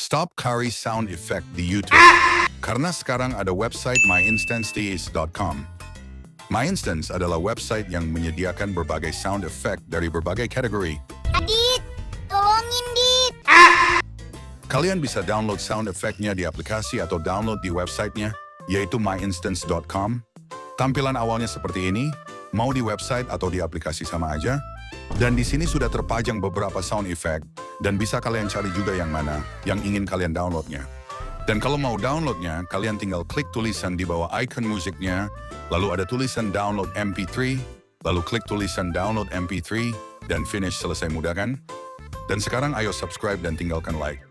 Stop cari sound effect di YouTube. Karena sekarang ada website myinstances.com. MyInstance adalah website yang menyediakan berbagai sound effect dari berbagai kategori. Adit, tolongin Dit. Kalian bisa download sound effect-nya di aplikasi atau download di websitenya, yaitu myinstance.com. Tampilan awalnya seperti ini, mau di website atau di aplikasi sama aja. Dan di sini sudah terpajang beberapa sound effect, dan bisa kalian cari juga yang mana yang ingin kalian downloadnya. Dan kalau mau downloadnya, kalian tinggal klik tulisan di bawah icon musiknya, lalu ada tulisan download MP3, lalu klik tulisan download MP3, dan finish, selesai, mudah kan? Dan sekarang ayo subscribe dan tinggalkan like.